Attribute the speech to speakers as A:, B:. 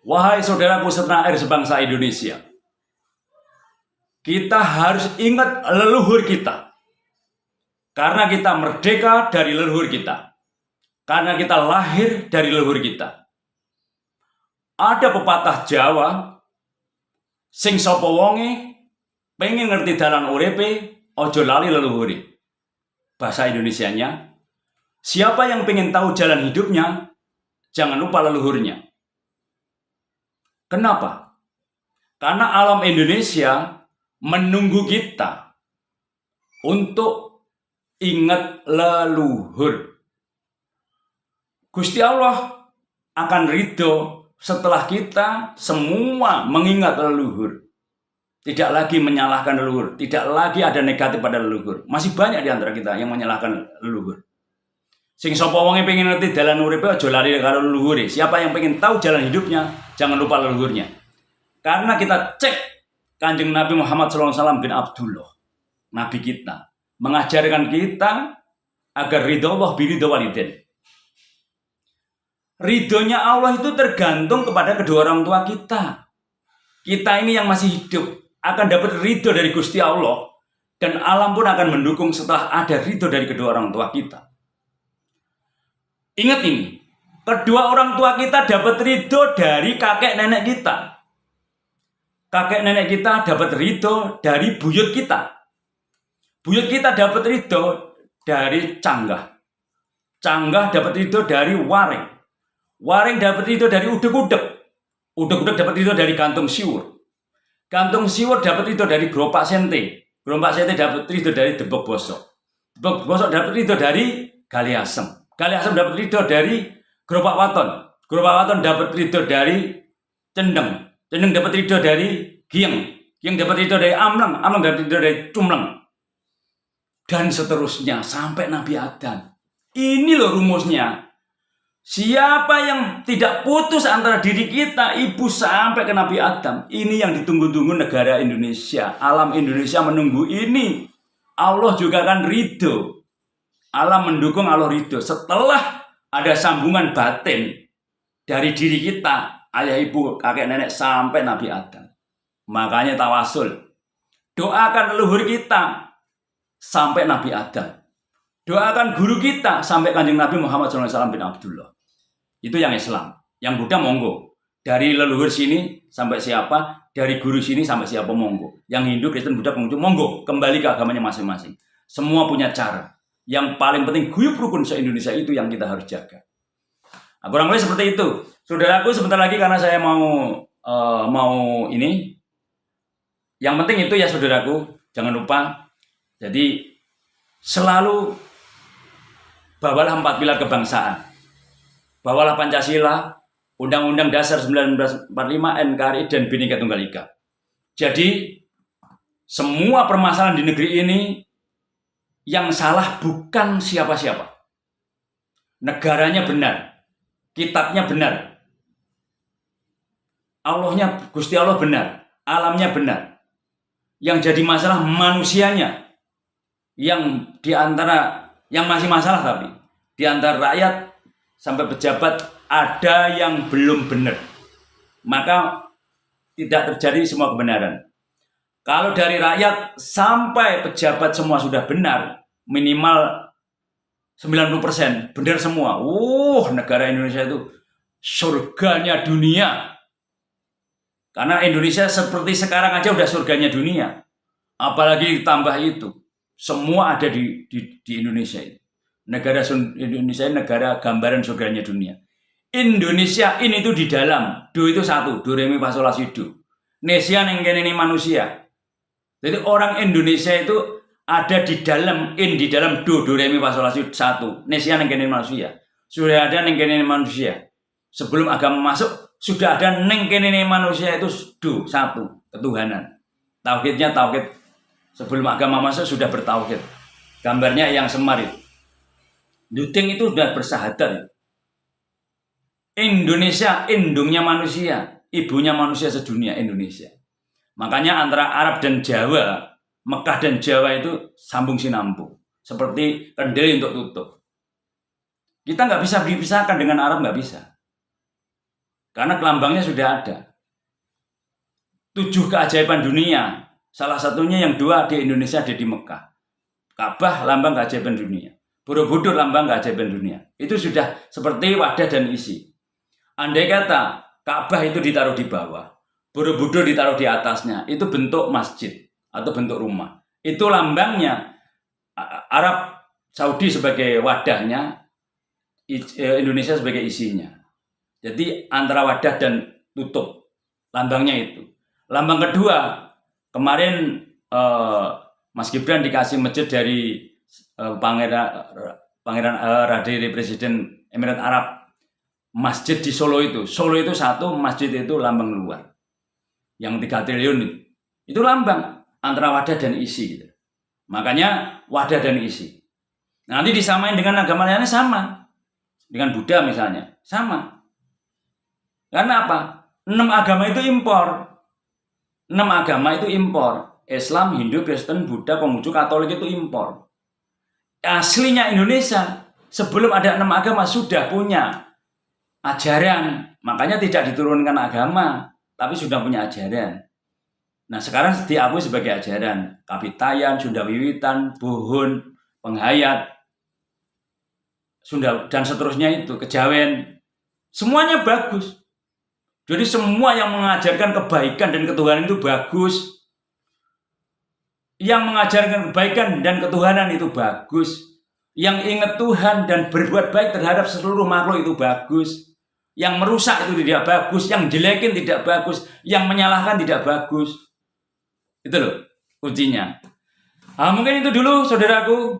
A: Wahai saudaraku setanah air sebangsa Indonesia, kita harus ingat leluhur kita. Karena kita merdeka dari leluhur kita. Karena kita lahir dari leluhur kita. Ada pepatah Jawa, sing sapa wonge pengen ngerti dalan uripe, ojo lali leluhure. Bahasa Indonesianya, siapa yang pengen tahu jalan hidupnya, jangan lupa leluhurnya. Kenapa? Karena alam Indonesia menunggu kita untuk ingat leluhur. Gusti Allah akan ridho setelah kita semua mengingat leluhur. Tidak lagi menyalahkan leluhur, tidak lagi ada negatif pada leluhur. Masih banyak di antara kita yang menyalahkan leluhur. Sing sapa wonge pengen ngerti dalan uripe aja lali karo leluhure. Siapa yang pengen tahu jalan hidupnya, jangan lupa leluhurnya. Karena kita cek Kanjeng Nabi Muhammad SAW bin Abdullah, Nabi kita, mengajarkan kita agar ridho Allah biridho walidain. Ridhonya Allah itu tergantung kepada kedua orang tua kita. Kita ini yang masih hidup akan dapat ridho dari Gusti Allah, dan alam pun akan mendukung setelah ada ridho dari kedua orang tua kita. Ingat ini, kedua orang tua kita dapat ridho dari kakek nenek kita. Kakek nenek kita dapat ridho dari buyut kita. Buyut kita dapat ridho dari canggah. Canggah dapat ridho dari waring. Waring dapat ridho dari udek-udek. Udek-udek dapat ridho dari gantung siwur. Gantung siwur dapat ridho dari gerobak sente. Gerobak sente dapat ridho dari debok bosok. Debok bosok dapat ridho dari gali asem. Gali asem dapat ridho dari gerobak waton. Gerobak waton dapat ridho dari cendeng. Cendeng dapat ridho dari gieng. Gieng dapat ridho dari amleng. Amleng dapat ridho dari cumleng. Dan seterusnya sampai Nabi Adam. Ini loh rumusnya. Siapa yang tidak putus antara diri kita, ibu sampai ke Nabi Adam. Ini yang ditunggu-tunggu negara Indonesia. Alam Indonesia menunggu ini. Allah juga akan ridho. Allah mendukung, Allah ridho. Setelah ada sambungan batin dari diri kita, ayah ibu, kakek nenek sampai Nabi Adam. Makanya tawasul. Doakan leluhur kita sampai Nabi Adam. Doakan guru kita sampai Kanjeng Nabi Muhammad SAW bin Abdullah. Itu yang Islam. Yang Buddha monggo. Dari leluhur sini sampai siapa, dari guru sini sampai siapa monggo. Yang Hindu, Kristen, Buddha, monggo. Kembali ke agamanya masing-masing. Semua punya cara. Yang paling penting guyup rukun se-Indonesia itu yang kita harus jaga. Nah, kurang lebih seperti itu. Saudaraku, sebentar lagi karena saya mau ini. Yang penting itu ya saudaraku, jangan lupa. Jadi selalu bawalah 4 pilar kebangsaan. Bawalah Pancasila, Undang-Undang Dasar 1945, NKRI, dan Bhinneka Tunggal Ika. Jadi semua permasalahan di negeri ini yang salah bukan siapa-siapa. Negaranya benar, kitabnya benar, Allahnya, Gusti Allah benar, alamnya benar. Yang jadi masalah manusianya, yang diantara yang masih masalah tapi diantara rakyat sampai pejabat ada yang belum benar. Maka tidak terjadi semua kebenaran. Kalau dari rakyat sampai pejabat semua sudah benar, minimal 90% benar semua. Negara Indonesia itu surganya dunia. Karena Indonesia seperti sekarang aja udah surganya dunia. Apalagi ditambah itu. Semua ada di Indonesia ini. Negara Indonesia ini negara gambaran surganya dunia. Indonesia ini tuh di dalam. Do itu satu. Do, re, mi, fa, sol, la, si, do. Nesia yang ini manusia. Jadi orang Indonesia itu ada di dalam di dalam do re mi fa sol la si satu. Nesia yang kene manusia. Sudah ada yang kene manusia. Sebelum agama masuk sudah ada neng kene manusia itu do satu, ketuhanan. Tauhidnya tauhid. Sebelum agama masuk sudah bertauhid. Gambarnya yang Semar itu. Duting itu sudah bersahadat. Indonesia indungnya manusia, ibunya manusia sedunia Indonesia. Makanya antara Arab dan Jawa, Mekah dan Jawa itu sambung sinambung. Seperti kendali untuk tutup. Kita nggak bisa dipisahkan dengan Arab, nggak bisa. Karena lambangnya sudah ada. 7 keajaiban dunia. Salah satunya yang 2 di Indonesia, ada di Mekah. Ka'bah lambang keajaiban dunia. Borobudur lambang keajaiban dunia. Itu sudah seperti wadah dan isi. Andai kata Ka'bah itu ditaruh di bawah, Borobudur ditaruh di atasnya, itu bentuk masjid atau bentuk rumah. Itu lambangnya. Arab Saudi sebagai wadahnya, Indonesia sebagai isinya. Jadi antara wadah dan tutup, lambangnya itu. Lambang kedua, kemarin Mas Gibran dikasih masjid dari Pangeran dari Presiden Emirat Arab. Masjid di Solo itu. Solo itu satu, masjid itu lambang luar. Yang 3 triliun itu. Itu lambang antara wadah dan isi gitu. Makanya wadah dan isi. Nanti disamain dengan agama lainnya sama. Dengan Buddha misalnya, sama. Karena apa? 6 agama itu impor. 6 agama itu impor. Islam, Hindu, Kristen, Buddha, Konghucu, Katolik itu impor. Aslinya Indonesia sebelum ada 6 agama sudah punya ajaran. Makanya tidak diturunkan agama, tapi sudah punya ajaran. Nah sekarang diakui sebagai ajaran. Kapitayan, Sunda Wiwitan, Buhun, Penghayat, Sunda dan seterusnya itu, Kejawen. Semuanya bagus. Jadi semua yang mengajarkan kebaikan dan ketuhanan itu bagus. Yang mengajarkan kebaikan dan ketuhanan itu bagus. Yang ingat Tuhan dan berbuat baik terhadap seluruh makhluk itu bagus. Yang merusak itu tidak bagus. Yang jelekin tidak bagus. Yang menyalahkan tidak bagus. Itu loh kuncinya. Mungkin itu dulu saudaraku.